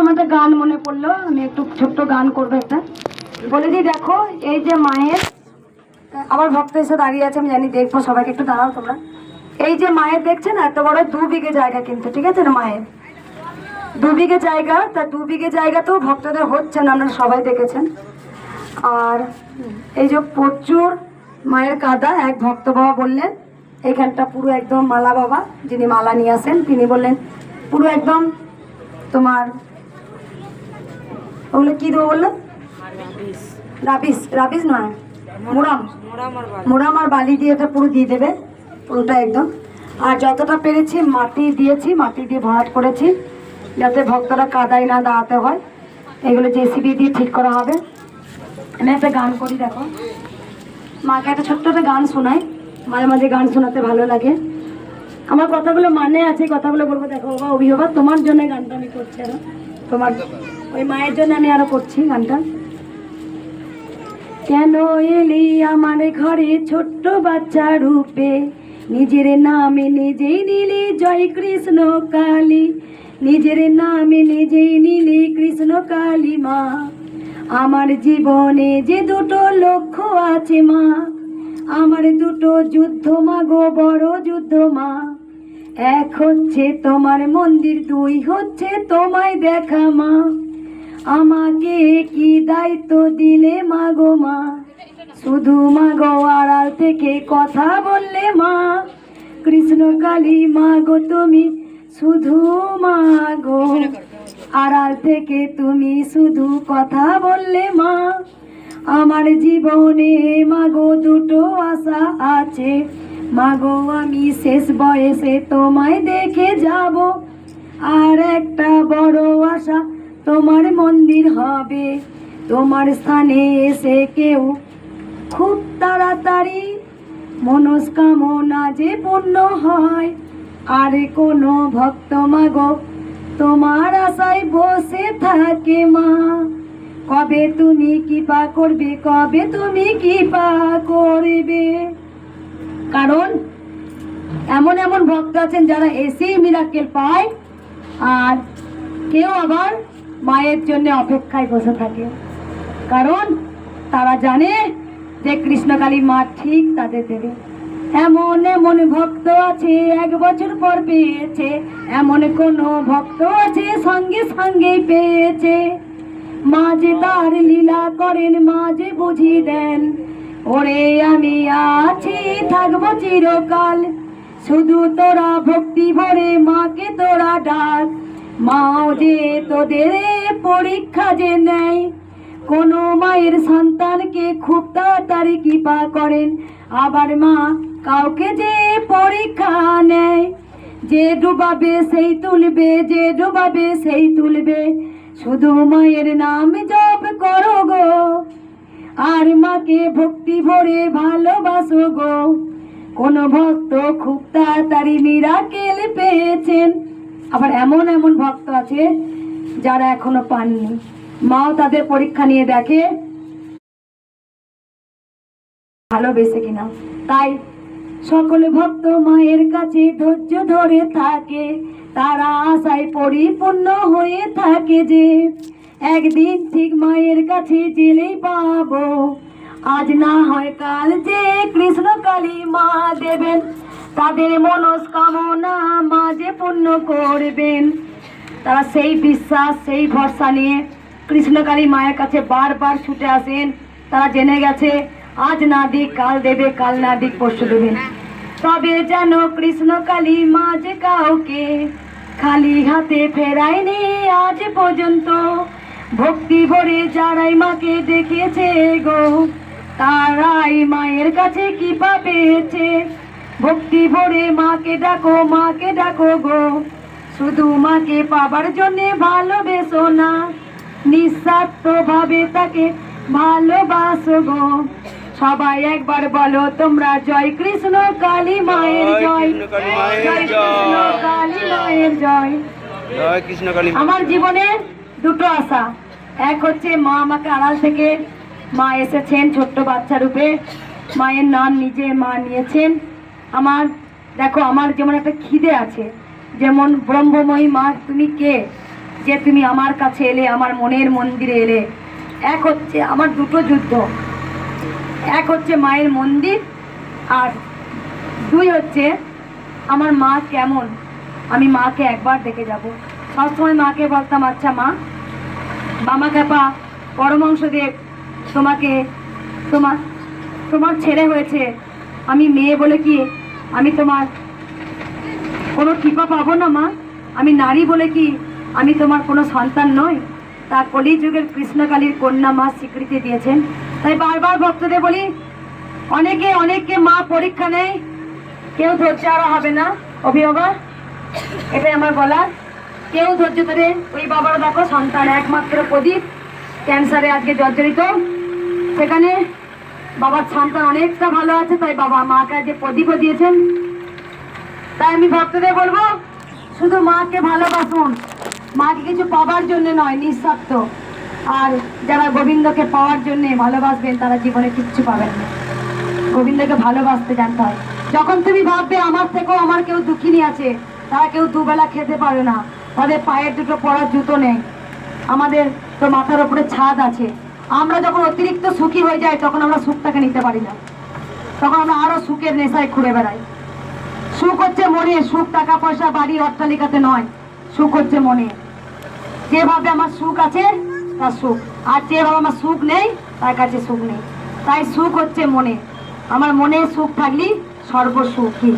আমাদের গান মনে পড়লো, আমি একটু ছোট্ট গান করবো একটা। বলে দিই, দেখো এই যে মায়ের, আবার ভক্ত এসে দাঁড়িয়ে আছে, আমি জানি, দেখবো সবাইকে, একটু দাঁড়াও তোমরা। এই যে মায়ের দেখছেন এত বড় 2 বিঘে জায়গা, কিন্তু ঠিক আছে না, মায়ের 2 বিঘে জায়গা, তা 2 বিঘে জায়গাতেও ভক্তদের হচ্ছে না, আপনারা সবাই দেখেছেন। আর এই যে প্রচুর মায়ের কাদা, এক ভক্ত বাবা বললেন এখানটা পুরো একদম মালা বাবা, যিনি মালা নিয়ে আসেন, তিনি বললেন পুরো একদম তোমার ওগুলো কি দেবো বললো, রাবিস, রাবিস নয়, মোরাম আর বালি দিয়ে এটা পুরো দিয়ে দেবে পুরোটা একদম। আর যতটা পেরেছি মাটি দিয়েছি, মাটি দিয়ে ভরাট করেছি যাতে ভক্তরা কাদায় না দাঁড়াতে হয়। এগুলো জেসিবি দিয়ে ঠিক করা হবে। আমি একটা গান করি, দেখো মাকে একটা ছোট্ট একটা গান শোনাই, মাঝে মাঝে গান শোনাতে ভালো লাগে। আমার কথাগুলো মানে আছে, কথাগুলো বলবো। দেখো বাবা অভিভাবক, তোমার জন্য গানটা আমি করছি, আরো তোমার ওই মায়ের জন্য আমি আরো করছি গানটা। কেন এলি আমার ঘরে ছোট্ট বাচ্চা রূপে, নিজের নামে নিজেই নিলি জয় কৃষ্ণ কালী, নিজের নামে নিজেই নিলি কৃষ্ণ কালী মা। আমার জীবনে যে দুটো লক্ষ্য আছে মা, আমার দুটো যুদ্ধ মা গো, বড় যুদ্ধ মা। এক হচ্ছে তোমার মন্দির, 2 হচ্ছে তোমায় দেখা মা। আমাকে কি দায়িত্ব দিলে মা গো মা, শুধু মা গো আড়াল থেকে কথা বললে মা। কৃষ্ণ কালী মা গো তুমি শুধু মা গো, আড়াল থেকে তুমি শুধু কথা বললে মা। আমার জীবনে মা গো দুটো আশা আছে মা গো, আমি শেষ বয়সে তোমায় দেখে যাব। আর একটা বড় আশা, তোমার মন্দির হবে, তোমার স্থানে এসে কেউ খুব তাড়াতাড়ি মনস্কামনা যে পূর্ণ হয়। আর কোনো ভক্ত মা গো তোমার আশায় বসে থাকে মা। কবে তুমি কৃপা করবে, কবে তুমি কৃপা করবে। কারণ এমন এমন ভক্ত আছেন যারা এসেই মিরাকেল পায়, আর কেউ আবার মায়ের জন্য অপেক্ষায় বসে থাকে, কারণ তারা জানে যে কৃষ্ণকালী মা ঠিক তাদের দেবে। এমন এমন ভক্ত আছে 1 বছর পর পেয়েছে, এমন কোন ভক্ত আছে সঙ্গে সঙ্গে পেয়েছে। মা যে তার লীলা করেন, মা যে বুঝিয়ে দেন, ওরে আমি আছি থাকবো চিরকাল। শুধু তোরা ভক্তি ভরে মাকে তোরা ডাক, মাও যে তোদের পরীক্ষা যে নেয়। কোন মায়ের সন্তানকে খুব তাড়াতাড়ি কৃপা করেন, আবার মা কাউকে যে পরীক্ষা নেয়। যে ডুবাবে সেই তুলবে, যে ডুবাবে সেই তুলবে, শুধু মায়ের নাম জপ করো গো, আর মাকে ভক্তি ভরে ভালোবাসো গো। কোন ভক্ত খুব তাড়াতাড়ি মিরাকেল পেয়েছেন, আবার এমন এমন ভক্ত আছে যারা এখনো পাননি। মাও তাদের পরীক্ষা নিয়ে দেখে ভালোবেসে কিনা। তাই সকল ভক্ত মায়ের কাছে ধৈর্য ধরে থাকে, তারা আশায় পরিপূর্ণ হয়ে থাকে যে একদিন ঠিক মায়ের কাছে গেলেই পাবো। আজ না হয় কাল যে কৃষ্ণ কালী মা দেবেন, তাদের মনস্কামনা মা যে পূর্ণ করবেন। তারা সেই বিশ্বাস, সেই ভরসা নিয়ে কৃষ্ণকালী মায়ের কাছে বারবার ছুটে আসেন। তারা জেনে গেছে আজ না দিক কাল দেবে, কাল না দিক পরশু দেবে। তবে যেন কৃষ্ণকালী মা যে কাউকে খালি হাতে ফেরায়নি আজ পর্যন্ত। ভক্তি ভরে যারাই মাকে দেখেছে গো, তারাই মায়ের কাছে কৃপা পেয়েছে। ভক্তি ভরে মাকে ডাকো, মাকে ডাকো গো, শুধু মাকে পাবার জন্যে ভালোবেসো না, নিঃস্বার্থ ভাবে তাকে ভালোবাসো গো। সবাই একবার বলো তোমরা, জয় কৃষ্ণ কালী মায়ের জয়, জয় কৃষ্ণ কালী মায়ের জয়। আমার জীবনে দুটো আশা, এক হচ্ছে মা আমাকে আড়াল থেকে, মা এসেছেন ছোট্ট বাচ্চা রূপে, মায়ের নাম নিজে মা নিয়েছেন। আমার দেখো, আমার যেমন একটা খিদে আছে, যেমন ব্রহ্মময়ী মা তুমি কে, যে তুমি আমার কাছে এলে, আমার মনের মন্দিরে এলে। এক হচ্ছে আমার দুটো যুদ্ধ, এক হচ্ছে মায়ের মন্দির, আর দুই হচ্ছে আমার মা কেমন, আমি মাকে একবার দেখে যাব। সবসময় মাকে বলতাম, আচ্ছা মা, বামা ক্যাপা পরমহংসদেব তোমাকে তোমার তোমার ছেলে হয়েছে, আমি মেয়ে বলে কি আমি তোমার কোনো কৃপা পাবো না মা? আমি নারী বলে কি আমি তোমার কোনো সন্তান নই? তা কলিযুগের কৃষ্ণকালীর কন্যা মা স্বীকৃতি দিয়েছেন। তাই বারবার ভক্তদের বলি, অনেকে মা পরীক্ষা নেই, কেউ ধৈর্য আরো হবে না অভিভাবক, এটাই আমার বলার। কেউ ধৈর্য ধরে, ওই বাবারা দেখো সন্তান একমাত্র প্রদীপ ক্যান্সারে আজকে জর্জরিত, সেখানে বাবার সন্তান অনেকটা ভালো আছে, তাই বাবা মাকে আজকে প্রদীপও দিয়েছেন। তাই আমি ভক্তদের বলবো, শুধু মাকে ভালোবাসুন, মাকে কিছু পাওয়ার জন্য নয়, নিঃস্বার্থ। আর যারা গোবিন্দকে পাওয়ার জন্য ভালোবাসবেন তারা জীবনে কিচ্ছু পাবেন না। গোবিন্দকে ভালোবাসতে জানতে হয়। যখন তুমি ভাববে আমার থেকেও আমার কেউ দুঃখিনী আছে, তারা কেউ দুবেলা খেতে পারে না, তাদের পায়ের দুটো পরার জুতো নেই, আমাদের তো মাথার উপরে ছাদ আছে। আমরা যখন অতিরিক্ত সুখী হয়ে যাই তখন আমরা সুখটাকে নিতে পারি না, তখন আমরা আরো সুখের নেশায় ঘুরে বেড়াই। সুখ হচ্ছে মনে, সুখ টাকা পয়সা বাড়ি অট্টালিকাতে নয়, সুখ হচ্ছে মনে। যেভাবে আমার সুখ আছে তার সুখ, আর যেভাবে আমার সুখ নেই তার কাছে সুখ নেই। তাই সুখ হচ্ছে মনে, আমার মনে সুখ থাকলে সর্বসুখী।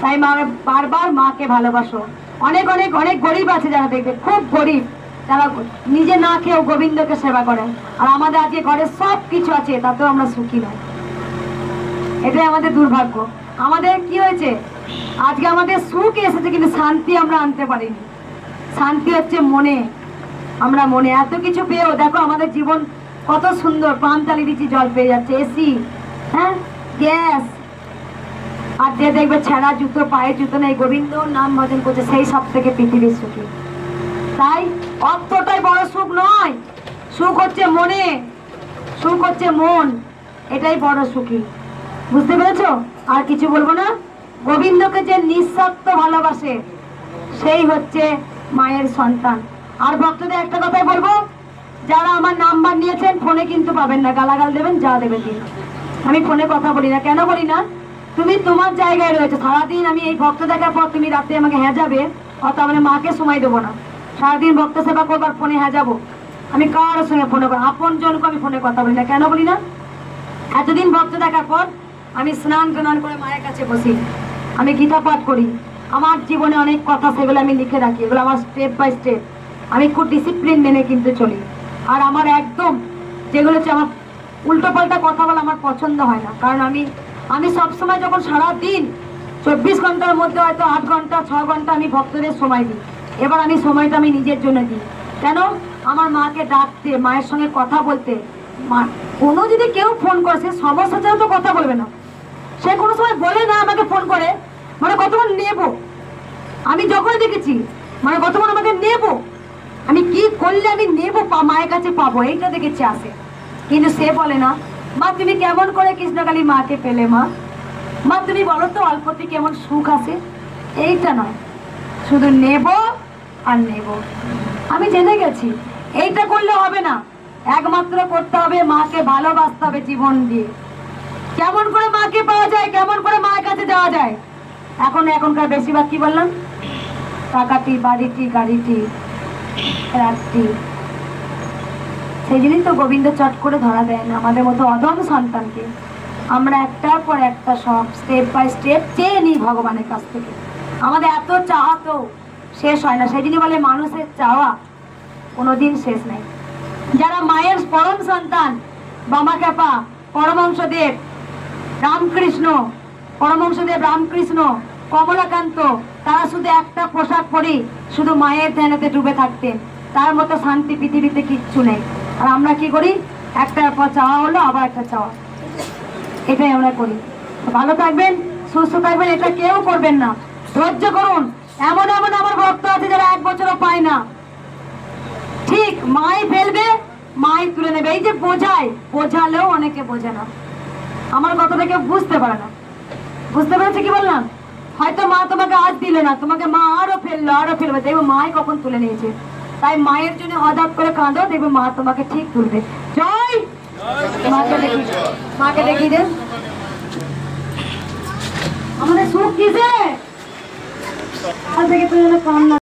তাই মা বারবার মাকে ভালোবাসো। অনেক অনেক অনেক গরিব আছে যারা দেখবে, খুব গরিব, যারা নিজে না খেয়েও গোবিন্দকে সেবা করেন। আর আমাদের আজকে ঘরে সব কিছু আছে, তাতেও আমরা সুখী নয়। এটাই আমাদের দুর্ভাগ্য। আমাদের কি হয়েছে, আজকে আমাদের সুখ এসেছে কিন্তু শান্তি আমরা আনতে পারিনি। শান্তি হচ্ছে মনে। আমরা মনে এত কিছু পেয়েও দেখো আমাদের জীবন কত সুন্দর, পান চালিয়ে দিচ্ছি, জল পেয়ে যাচ্ছে, এসি, হ্যাঁ, গ্যাস। আর যে দেখবে ছেঁড়া জুতো, পায়ে জুতো নেই, গোবিন্দ নাম ভজন করছে, সেই সব থেকে পৃথিবীর সুখী। তাই অর্থটাই বড় সুখ নয়, সুখ হচ্ছে মনে, সুখ হচ্ছে মন, এটাই বড় সুখী। বুঝতে পেরেছো? আর কিছু বলবো না। গোবিন্দকে যে নিঃস্বার্থ ভালোবাসে সেই হচ্ছে মায়ের সন্তান। আর ভক্তদের একটা কথাই বলবো, যারা আমার নাম্বার নিয়েছেন ফোনে কিন্তু পাবেন না, গালাগাল দেবেন, যা দেবেন দিন। আমি ফোনে কথা বলি না। কেন বলি না? তুমি তোমার জায়গায় রয়েছে। সারাদিন আমি এই ভক্ত দেখার পর তুমি রাতে আমাকে হ্যাঁ যাবে, অত মানে মাকে সময় দেবো না। সারাদিন ভক্ত সেবা করবার ফোনে হ্যাঁ যাবো, আমি কারোর সঙ্গে ফোনে আপন জনকে আমি ফোনে কথা বলি না। কেন বলি না? এতদিন ভক্ত দেখার পর আমি স্নান টান করে মায়ের কাছে বসি, আমি গীতা পাঠ করি, আমার জীবনে অনেক কথা সেগুলো আমি লিখে রাখি, এগুলো আমার স্টেপ বাই স্টেপ। আমি খুব ডিসিপ্লিন মেনে কিন্তু চলি। আর আমার একদম যেগুলো হচ্ছে আমার উল্টো পাল্টা কথা বলা আমার পছন্দ হয় না। কারণ আমি সবসময় যখন সারাদিন 24 ঘন্টার মধ্যে হয়তো 8 ঘন্টা 6 ঘন্টা আমি ভক্তদের সময় দিই। এবার আমি সময়টা আমি নিজের জন্য দিই। কেন? আমার মাকে ডাকতে, মায়ের সঙ্গে কথা বলতে। কোনো যদি কেউ ফোন করে, সে সমস্যা ছাড়া তো কথা বলবে না। সে কোনো সময় বলে না আমাকে ফোন করে মানে কতক্ষণ নেব। আমি যখন দেখেছি মানে কতক্ষণ আমাকে নেব, আমি কি করলে আমি নেব, মায়ের কাছে পাবো, এইটা দেখেছি আসে। কিন্তু সে বলে না, মা তুমি কেমন করে কৃষ্ণকালী মাকে পেলে, মা তুমি বলো তো অল্পতে কেমন সুখ আছে। এইটা নয়, শুধু নেব আর নেব। আমি জেনে গেছি এইটা করলে হবে না, একমাত্র করতে হবে মাকে ভালোবাসতে হবে জীবন দিয়ে। কেমন করে মাকে পাওয়া যায়, কেমন করে মায়ের কাছে যাওয়া যায়? এখনকার বেশিরভাগ কি বললাম, টাকাটি, বাড়িটি, গাড়িটি, রাতটি। সেই জন্যই তো গোবিন্দ চট করে ধরা দেয় না আমাদের মতো অদম সন্তানকে। আমরা একটার পর একটা সব স্টেপ বাই স্টেপ চেয়ে নিই ভগবানের কাছ থেকে। আমাদের এত চাওয়া তো শেষ হয় না। সেই জন্য বলে মানুষের চাওয়া কোনোদিন শেষ নেই। যারা মায়ের পরম সন্তান, বামা ক্যাপা পরমহংসদেব রামকৃষ্ণ, পরমহংসদেব রামকৃষ্ণ, কমলাকান্ত, তারা শুধু একটা পোশাক পরি শুধু মায়ের ধ্যানেতে ডুবে থাকতেন। তার মতো শান্তি পৃথিবীতে কিচ্ছু নেই। আর আমরা কি করি, একটার পর চাওয়া হলো আবার একটা চাওয়া, এটাই আমরা করি। ভালো থাকবেন, সুস্থ থাকবেন, এটা কেউ করবেন না। ধৈর্য করুন। এমন এমন আমার ভক্ত আছে যারা 1 বছরও পায় না, ঠিক মাই ফেলবে, মাই তুলে নেবে। এই যে বোঝালেও অনেকে বোঝে না, আমার কথাটা কেউ বুঝতে পারে না। বুঝতে পেরেছে কি বললাম? হয়তো মা তোমাকে আজ দিলে না, তোমাকে মা আরো ফেলবে, দেখবো মাই কখন তুলে নিয়েছে। তাই মায়ের জন্য হঠাৎ করে কাঁদো, দেখবে মা তোমাকে ঠিক তুলবে। জয় মাকে দেখিয়ে দেন। আমাদের সুখ কিসে? আজ থেকে তো যেন কান্না